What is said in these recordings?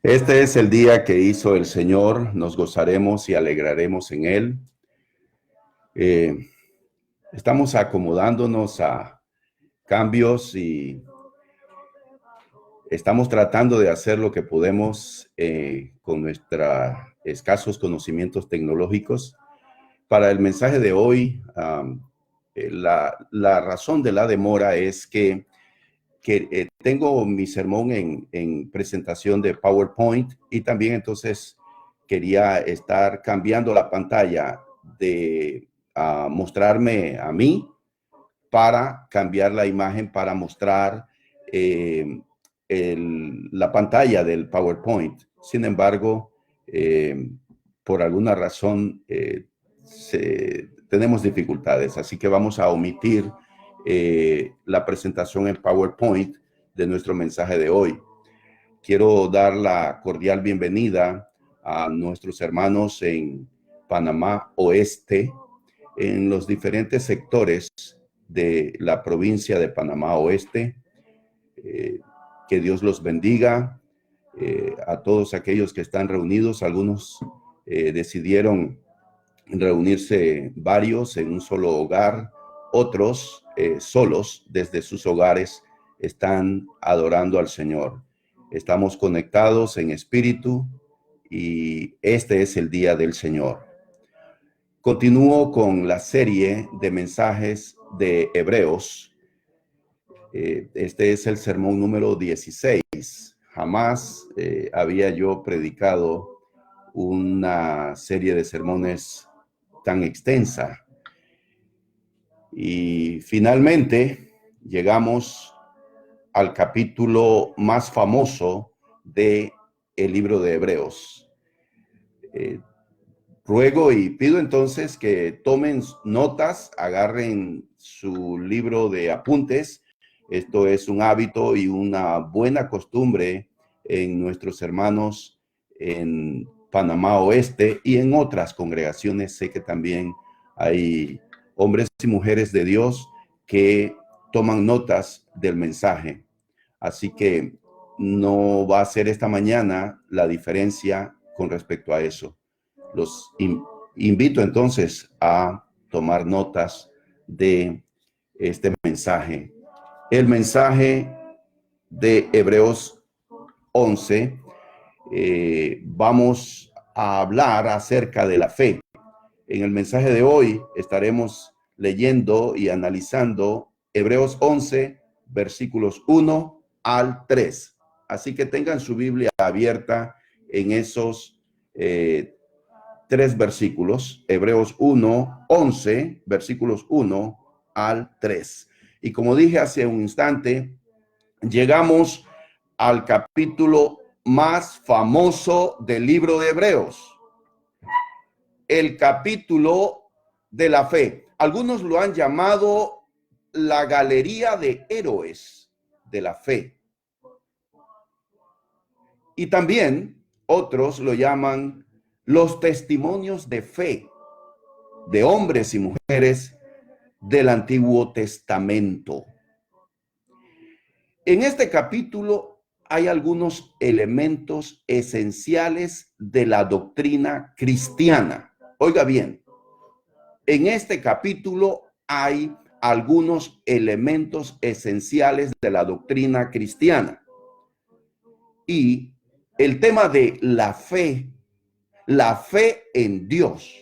Este es el día que hizo el Señor, nos gozaremos y alegraremos en él. Eh, Estamos acomodándonos a cambios y estamos tratando de hacer lo que podemos con nuestros escasos conocimientos tecnológicos. Para el mensaje de hoy, la razón de la demora es que tengo mi sermón en presentación de PowerPoint y también entonces quería estar cambiando la pantalla de mostrarme a mí para cambiar la imagen para mostrar eh, la pantalla del PowerPoint. Sin embargo, por alguna razón tenemos dificultades, así que vamos a omitir la presentación en PowerPoint de nuestro mensaje de hoy. Quiero dar la cordial bienvenida a nuestros hermanos en Panamá Oeste, en los diferentes sectores de la provincia de Panamá Oeste. Que Dios los bendiga. A todos aquellos que están reunidos, algunos decidieron reunirse varios en un solo hogar, otros solos desde sus hogares están adorando al Señor. Estamos conectados en espíritu y este es el día del Señor. Continúo con la serie de mensajes de Hebreos. Este es el sermón número 16. Jamás había yo predicado una serie de sermones tan extensa. Y finalmente llegamos al capítulo más famoso de el libro de Hebreos. Ruego y pido entonces que tomen notas, agarren su libro de apuntes. Esto es un hábito y una buena costumbre en nuestros hermanos en Panamá Oeste y en otras congregaciones. Sé que también hay hombres y mujeres de Dios que toman notas del mensaje. Así que no va a ser esta mañana la diferencia con respecto a eso. Los invito entonces a tomar notas de este mensaje. El mensaje de Hebreos 11, vamos a hablar acerca de la fe. En el mensaje de hoy estaremos leyendo y analizando Hebreos 11, versículos 1 al 3. Así que tengan su Biblia abierta en esos tres versículos, Hebreos 1, 11, versículos 1 al 3. Y como dije hace un instante, llegamos al capítulo más famoso del libro de Hebreos, el capítulo de la fe. Algunos lo han llamado la galería de héroes de la fe. Y también otros lo llaman los testimonios de fe de hombres y mujeres del Antiguo Testamento. En este capítulo hay algunos elementos esenciales de la doctrina cristiana. Oiga bien, en este capítulo hay algunos elementos esenciales de la doctrina cristiana. Y el tema de la fe en Dios,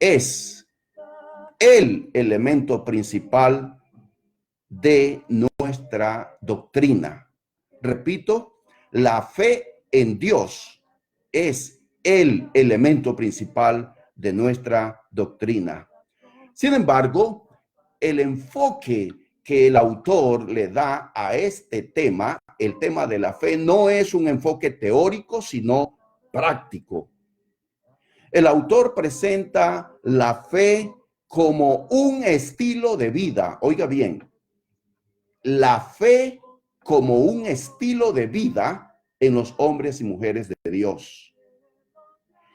es el elemento principal de nuestra doctrina. Repito, la fe en Dios es el elemento principal de nuestra doctrina. Sin embargo, el enfoque que el autor le da a este tema, el tema de la fe, no es un enfoque teórico, sino práctico. El autor presenta la fe como un estilo de vida. Oiga bien, la fe como un estilo de vida en los hombres y mujeres de Dios.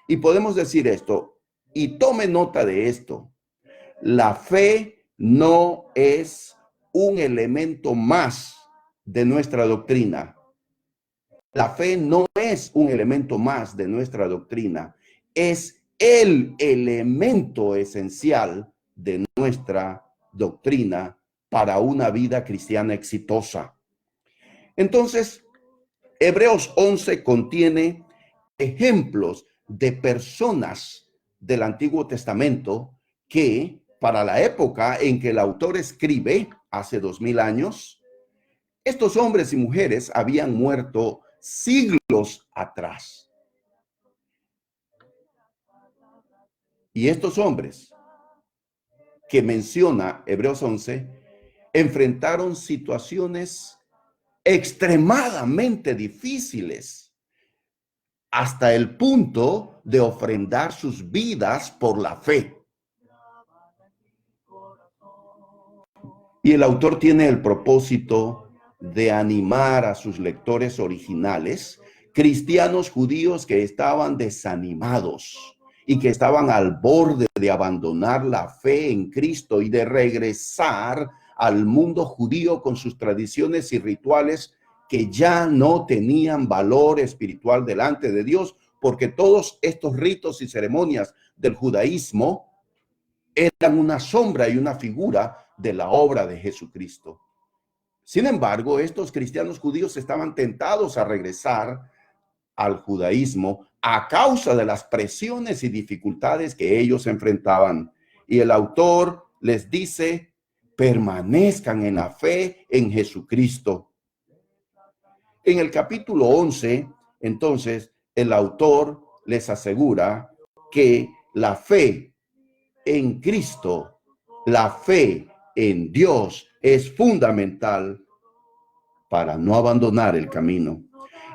Y podemos decir esto, y tome nota de esto: la fe no es un elemento más de nuestra doctrina. La fe no es es un elemento más de nuestra doctrina, es el elemento esencial de nuestra doctrina para una vida cristiana exitosa. Entonces, Hebreos 11 contiene ejemplos de personas del Antiguo Testamento que para la época en que el autor escribe, hace 2000 años, estos hombres y mujeres habían muerto siglos atrás. Y estos hombres que menciona Hebreos 11 enfrentaron situaciones extremadamente difíciles hasta el punto de ofrendar sus vidas por la fe. Y el autor tiene el propósito de animar a sus lectores originales, cristianos judíos que estaban desanimados y que estaban al borde de abandonar la fe en Cristo y de regresar al mundo judío con sus tradiciones y rituales que ya no tenían valor espiritual delante de Dios, porque todos estos ritos y ceremonias del judaísmo eran una sombra y una figura de la obra de Jesucristo. Sin embargo, estos cristianos judíos estaban tentados a regresar al judaísmo a causa de las presiones y dificultades que ellos enfrentaban. Y el autor les dice, permanezcan en la fe en Jesucristo. En el capítulo 11, entonces, el autor les asegura que la fe en Cristo, la fe en Dios es fundamental para no abandonar el camino.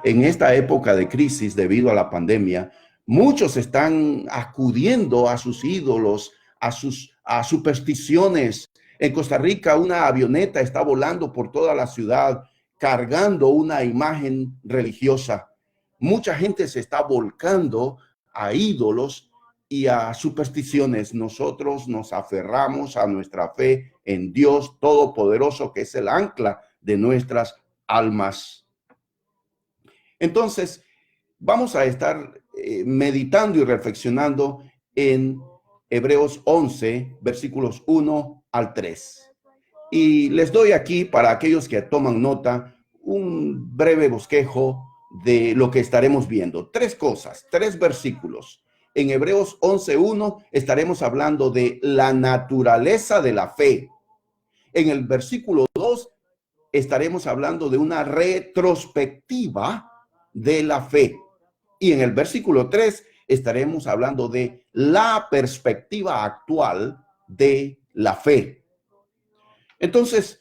En esta época de crisis debido a la pandemia, muchos están acudiendo a sus ídolos, a supersticiones. En Costa Rica, una avioneta está volando por toda la ciudad cargando una imagen religiosa. Mucha gente se está volcando a ídolos y a supersticiones. Nosotros nos aferramos a nuestra fe en Dios Todopoderoso, que es el ancla de nuestras almas. Entonces, vamos a estar meditando y reflexionando en Hebreos 11, versículos 1 al 3. Y les doy aquí, para aquellos que toman nota, un breve bosquejo de lo que estaremos viendo. Tres cosas, tres versículos. En Hebreos 11:1 estaremos hablando de la naturaleza de la fe. En el versículo 2 estaremos hablando de una retrospectiva de la fe. Y en el versículo 3 estaremos hablando de la perspectiva actual de la fe. Entonces,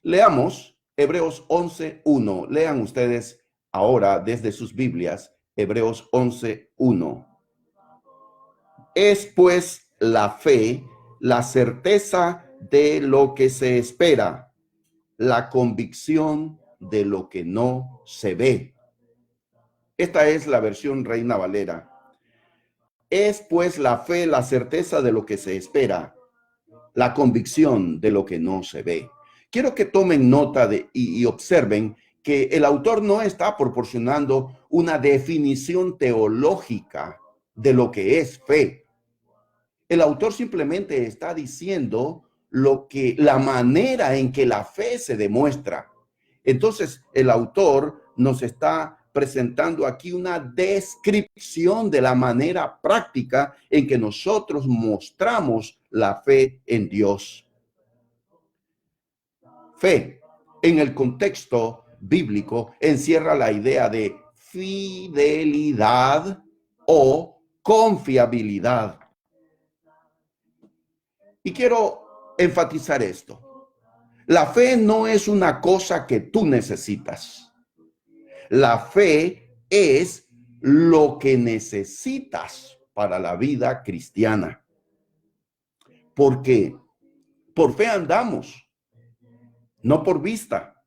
leamos Hebreos 11:1. Lean ustedes ahora desde sus Biblias, Hebreos 11:1. Es pues la fe, la certeza de lo que se espera, la convicción de lo que no se ve. Esta es la versión Reina Valera. Es pues la fe, la certeza de lo que se espera, la convicción de lo que no se ve. Quiero que tomen nota y observen que el autor no está proporcionando una definición teológica de lo que es fe. El autor simplemente está diciendo la manera en que la fe se demuestra. Entonces, el autor nos está presentando aquí una descripción de la manera práctica en que nosotros mostramos la fe en Dios. Fe, en el contexto bíblico, encierra la idea de fidelidad o confiabilidad. Y quiero enfatizar esto. La fe no es una cosa que tú necesitas. La fe es lo que necesitas para la vida cristiana. Porque por fe andamos, no por vista.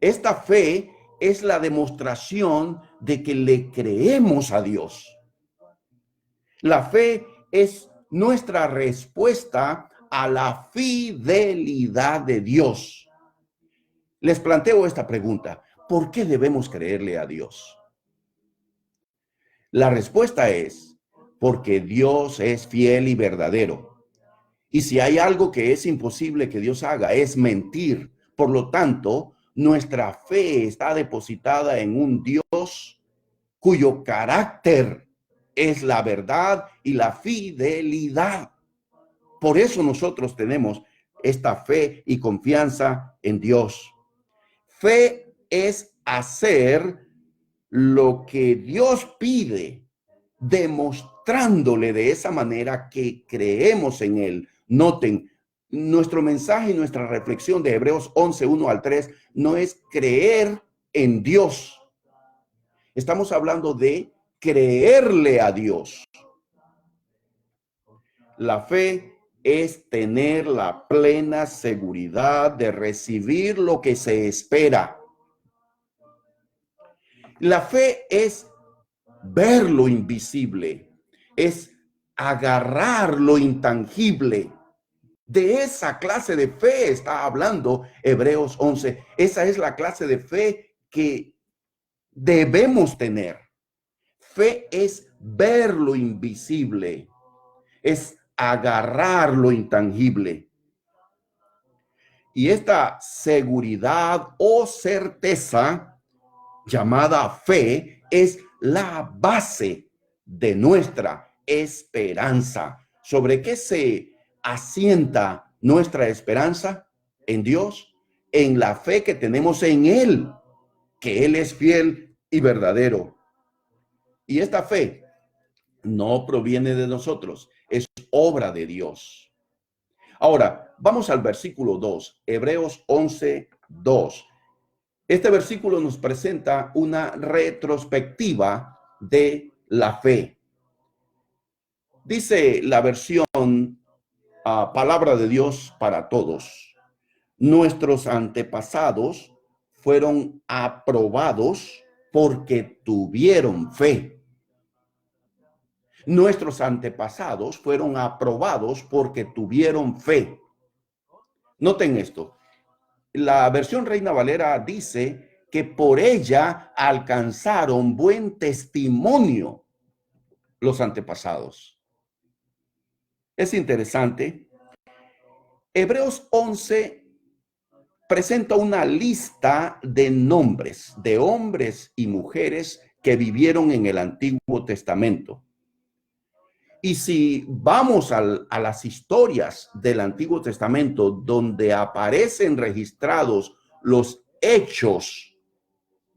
Esta fe es la demostración de que le creemos a Dios. La fe es nuestra respuesta a la fidelidad de Dios. Les planteo esta pregunta: ¿por qué debemos creerle a Dios? La respuesta es porque Dios es fiel y verdadero. Y si hay algo que es imposible que Dios haga, es mentir. Por lo tanto, nuestra fe está depositada en un Dios cuyo carácter es la verdad y la fidelidad. Por eso nosotros tenemos esta fe y confianza en Dios. Fe es hacer lo que Dios pide, demostrándole de esa manera que creemos en Él. Noten, nuestro mensaje y nuestra reflexión de Hebreos 11, 1 al 3, no es creer en Dios. Estamos hablando de creerle a Dios. La fe es tener la plena seguridad de recibir lo que se espera. La fe es ver lo invisible, es agarrar lo intangible. De esa clase de fe está hablando Hebreos 11. Esa es la clase de fe que debemos tener. Fe es ver lo invisible, es agarrar lo intangible. Y esta seguridad o certeza llamada fe es la base de nuestra esperanza. ¿Sobre qué se asienta nuestra esperanza? En Dios, en la fe que tenemos en Él, que Él es fiel y verdadero. Y esta fe no proviene de nosotros, es obra de Dios. Ahora, vamos al versículo 2, Hebreos 11, 2. Este versículo nos presenta una retrospectiva de la fe. Dice la versión Palabra de Dios para Todos: nuestros antepasados fueron aprobados porque tuvieron fe. Nuestros antepasados fueron aprobados porque tuvieron fe. Noten esto. La versión Reina Valera dice que por ella alcanzaron buen testimonio los antepasados. Es interesante. Hebreos 11 presenta una lista de nombres de hombres y mujeres que vivieron en el Antiguo Testamento. Y si vamos a las historias del Antiguo Testamento, donde aparecen registrados los hechos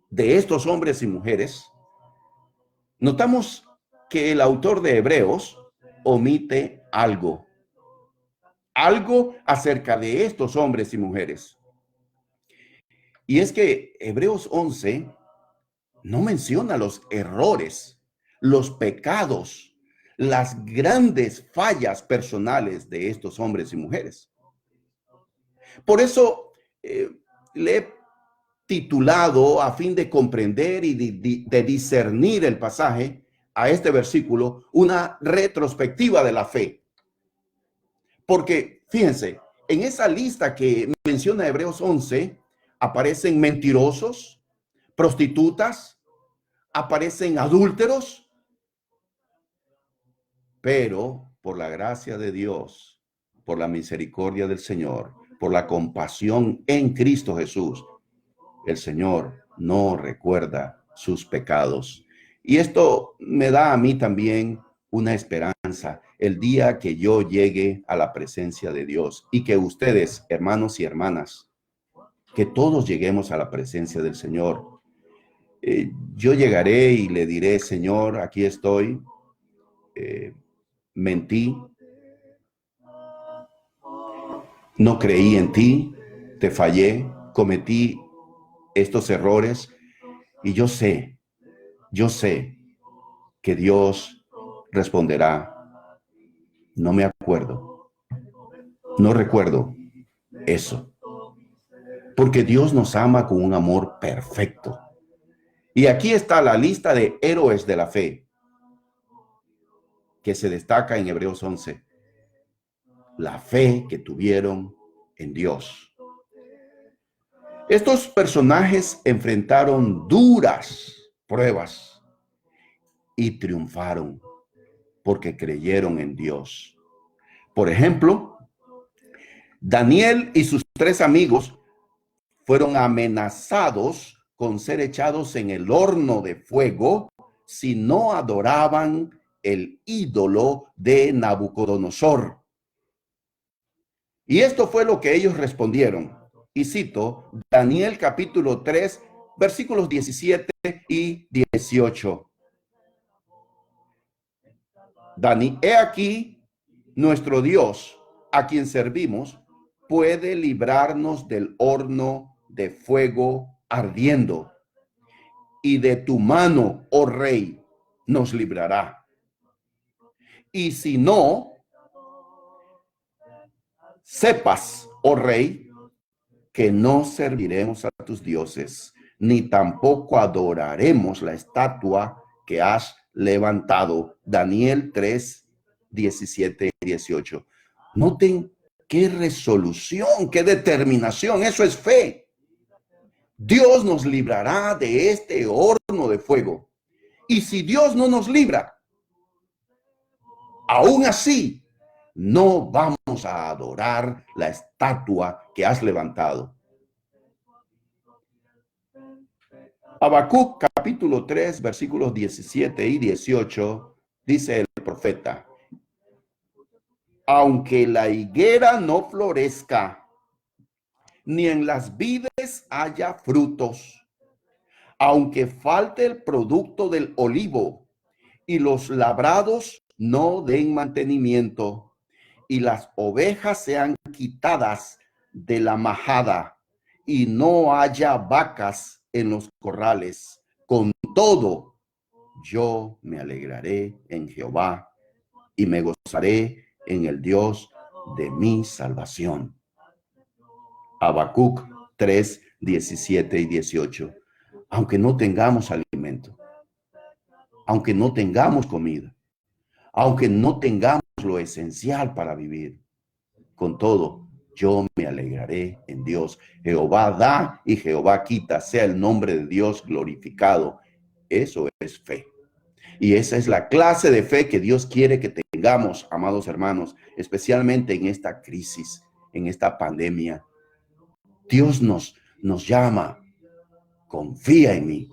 de estos hombres y mujeres, notamos que el autor de Hebreos omite algo acerca de estos hombres y mujeres. Y es que Hebreos 11 no menciona los errores, los pecados, las grandes fallas personales de estos hombres y mujeres. Por eso le he titulado, a fin de comprender y de discernir el pasaje, a este versículo, una retrospectiva de la fe. Porque, fíjense, en esa lista que menciona Hebreos 11, aparecen mentirosos, prostitutas, aparecen adúlteros. Pero por la gracia de Dios, por la misericordia del Señor, por la compasión en Cristo Jesús, el Señor no recuerda sus pecados. Y esto me da a mí también una esperanza, el día que yo llegue a la presencia de Dios, y que ustedes, hermanos y hermanas, que todos lleguemos a la presencia del Señor. Yo llegaré y le diré: Señor, aquí estoy. Mentí, no creí en ti, te fallé, cometí estos errores, y yo sé que Dios responderá: no me acuerdo, no recuerdo eso, porque Dios nos ama con un amor perfecto. Y aquí está la lista de héroes de la fe que se destaca en Hebreos 11. La fe que tuvieron en Dios. Estos personajes enfrentaron duras pruebas y triunfaron porque creyeron en Dios. Por ejemplo, Daniel y sus 3 amigos fueron amenazados con ser echados en el horno de fuego si no adoraban el ídolo de Nabucodonosor. Y esto fue lo que ellos respondieron. Y cito Daniel capítulo 3, versículos 17 y 18. He aquí, nuestro Dios, a quien servimos, puede librarnos del horno de fuego ardiendo, y de tu mano, oh rey, nos librará. Y si no, sepas, oh rey, que no serviremos a tus dioses, ni tampoco adoraremos la estatua que has levantado. Daniel 3, 17 y 18. Noten qué resolución, qué determinación. Eso es fe. Dios nos librará de este horno de fuego. Y si Dios no nos libra, aún así, no vamos a adorar la estatua que has levantado. Habacuc capítulo 3, versículos 17 y 18, dice el profeta: aunque la higuera no florezca, ni en las vides haya frutos, aunque falte el producto del olivo, y los labrados no den mantenimiento, y las ovejas sean quitadas de la majada, y no haya vacas en los corrales, con todo, yo me alegraré en Jehová y me gozaré en el Dios de mi salvación. Habacuc 3, 17 y 18. Aunque no tengamos alimento, aunque no tengamos comida, aunque no tengamos lo esencial para vivir, con todo, yo me alegraré en Dios. Jehová da y Jehová quita, sea el nombre de Dios glorificado. Eso es fe. Y esa es la clase de fe que Dios quiere que tengamos, amados hermanos, especialmente en esta crisis, en esta pandemia. Dios nos llama, confía en mí.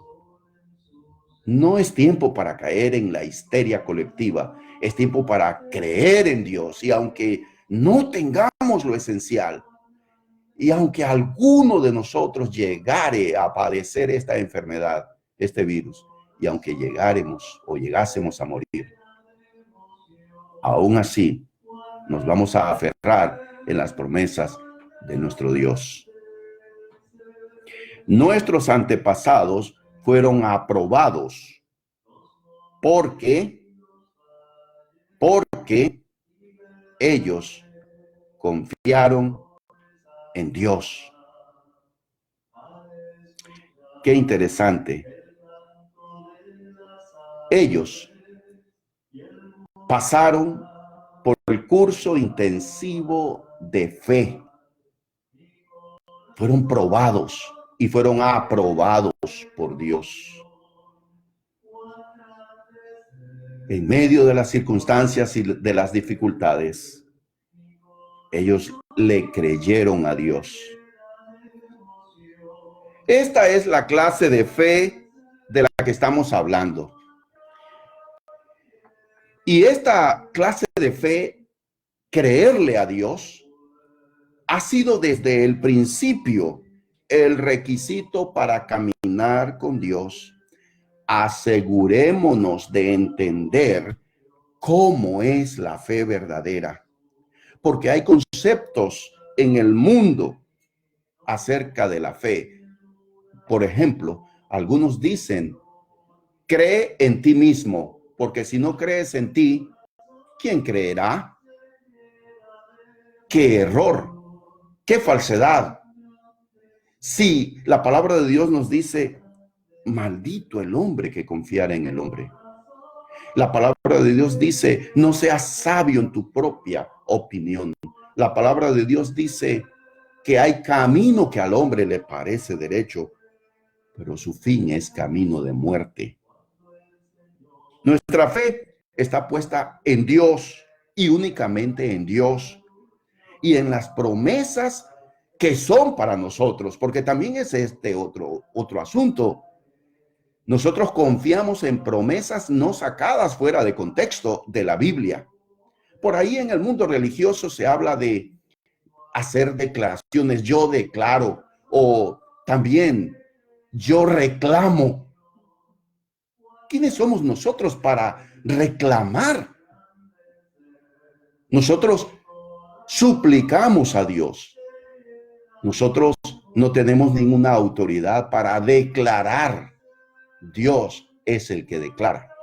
No es tiempo para caer en la histeria colectiva, es tiempo para creer en Dios. Y aunque no tengamos lo esencial, y aunque alguno de nosotros llegare a padecer esta enfermedad, este virus, y aunque llegásemos a morir, aún así nos vamos a aferrar en las promesas de nuestro Dios. Nuestros antepasados fueron aprobados porque ellos confiaron en Dios. Qué interesante. Ellos pasaron por el curso intensivo de fe. Fueron probados y fueron aprobados por Dios. En medio de las circunstancias y de las dificultades, ellos le creyeron a Dios. Esta es la clase de fe de la que estamos hablando. Y esta clase de fe, creerle a Dios, ha sido desde el principio el requisito para caminar con Dios. Asegurémonos de entender cómo es la fe verdadera, porque hay conceptos en el mundo acerca de la fe. Por ejemplo, algunos dicen, cree en ti mismo, porque si no crees en ti, ¿quién creerá? ¡Qué error! ¡Qué falsedad! Si la palabra de Dios nos dice, maldito el hombre que confiara en el hombre. La palabra de Dios dice, no seas sabio en tu propia opinión. La palabra de Dios dice que hay camino que al hombre le parece derecho, pero su fin es camino de muerte. Nuestra fe está puesta en Dios y únicamente en Dios y en las promesas que son para nosotros, porque también es este otro asunto. Nosotros confiamos en promesas no sacadas fuera de contexto de la Biblia. Por ahí en el mundo religioso se habla de hacer declaraciones, yo declaro, o también yo reclamo. ¿Quiénes somos nosotros para reclamar? Nosotros suplicamos a Dios. Nosotros no tenemos ninguna autoridad para declarar. Dios es el que declara.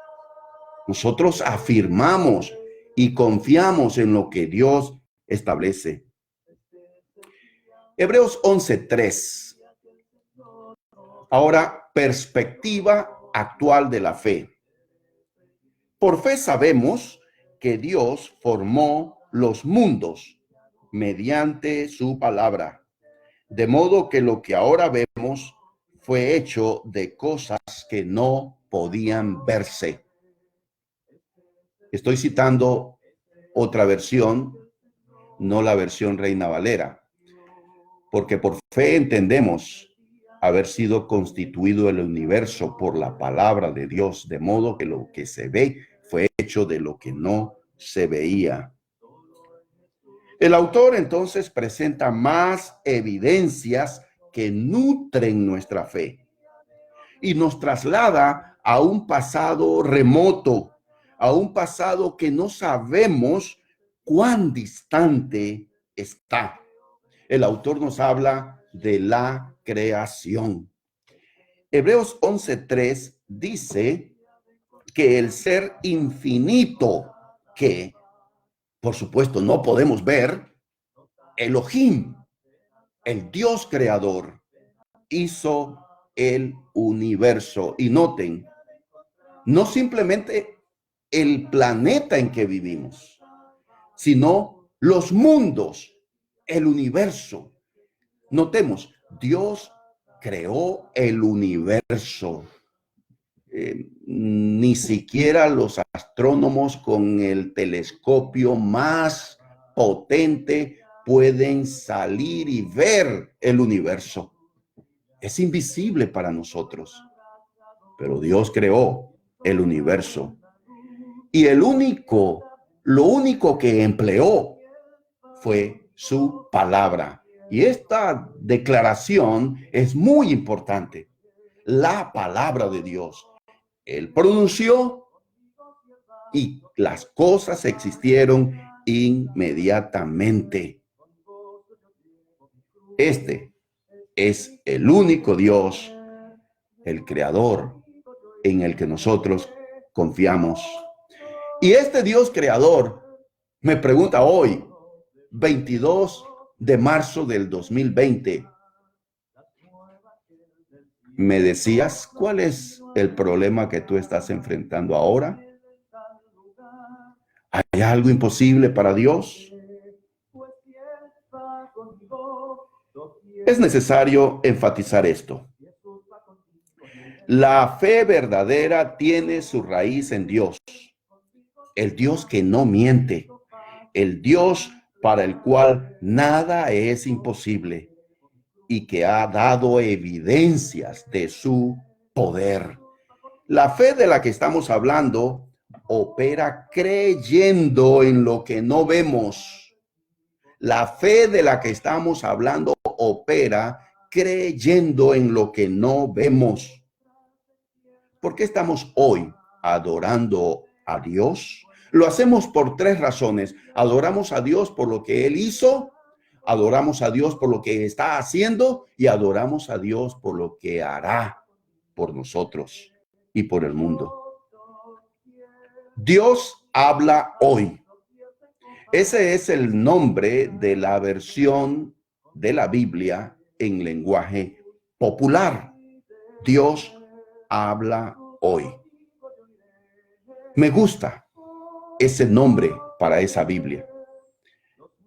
Nosotros afirmamos y confiamos en lo que Dios establece. Hebreos 11:3. Ahora, perspectiva actual de la fe. Por fe sabemos que Dios formó los mundos mediante su palabra, de modo que lo que ahora vemos fue hecho de cosas que no podían verse. Estoy citando otra versión, no la versión Reina Valera, porque por fe entendemos haber sido constituido el universo por la palabra de Dios, de modo que lo que se ve fue hecho de lo que no se veía. El autor entonces presenta más evidencias que nutren nuestra fe y nos traslada a un pasado remoto, a un pasado que no sabemos cuán distante está. El autor nos habla de la creación. Hebreos 11:3 dice que el ser infinito que, por supuesto, no podemos ver, Elohim, el Dios creador, hizo el universo. Y noten, no simplemente el planeta en que vivimos, sino los mundos, el universo. Notemos, Dios creó el universo. Ni siquiera los astrónomos con el telescopio más potente pueden salir y ver el universo. Es invisible para nosotros, pero Dios creó el universo. Y lo único que empleó fue su palabra. Y esta declaración es muy importante. La palabra de Dios. Él pronunció y las cosas existieron inmediatamente. Este es el único Dios, el creador, en el que nosotros confiamos. Y este Dios creador me pregunta hoy, 22 de marzo del 2020, ¿me decías cuál es el problema que tú estás enfrentando ahora? ¿Hay algo imposible para Dios? Es necesario enfatizar esto. La fe verdadera tiene su raíz en Dios, el Dios que no miente, el Dios para el cual nada es imposible y que ha dado evidencias de su poder. La fe de la que estamos hablando opera creyendo en lo que no vemos. La fe de la que estamos hablando opera creyendo en lo que no vemos. ¿Por qué estamos hoy adorando a Dios? Lo hacemos por tres razones. Adoramos a Dios por lo que Él hizo, adoramos a Dios por lo que está haciendo y adoramos a Dios por lo que hará por nosotros y por el mundo. Dios habla hoy. Ese es el nombre de la versión de la Biblia en lenguaje popular. Dios habla hoy. Me gusta ese nombre para esa Biblia,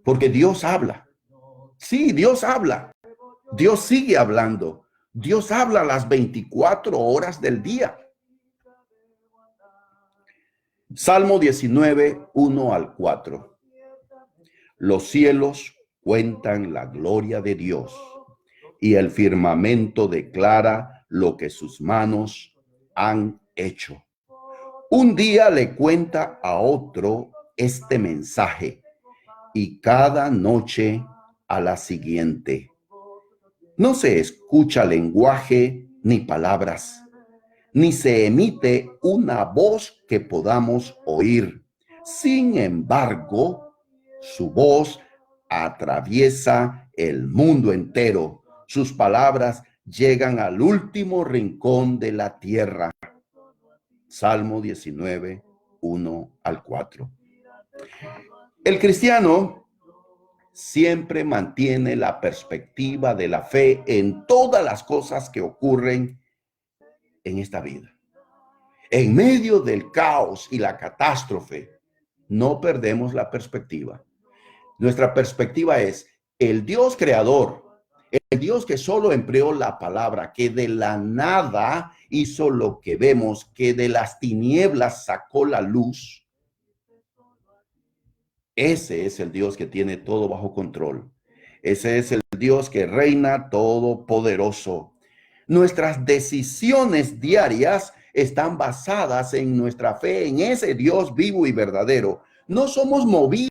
porque Dios habla. Sí, Dios habla. Dios sigue hablando. Dios habla las 24 horas del día. Salmo 19, 1 al 4. Los cielos cuentan la gloria de Dios y el firmamento declara lo que sus manos han hecho. Un día le cuenta a otro este mensaje y cada noche a la siguiente. No se escucha lenguaje ni palabras, ni se emite una voz que podamos oír. Sin embargo, su voz atraviesa el mundo entero. Sus palabras llegan al último rincón de la tierra. Salmo 19, 1 al 4. El cristiano siempre mantiene la perspectiva de la fe en todas las cosas que ocurren en esta vida. En medio del caos y la catástrofe, no perdemos la perspectiva. Nuestra perspectiva es el Dios creador, el Dios que solo empleó la palabra, que de la nada hizo lo que vemos, que de las tinieblas sacó la luz. Ese es el Dios que tiene todo bajo control. Ese es el Dios que reina todopoderoso. Nuestras decisiones diarias están basadas en nuestra fe en ese Dios vivo y verdadero. No somos movidos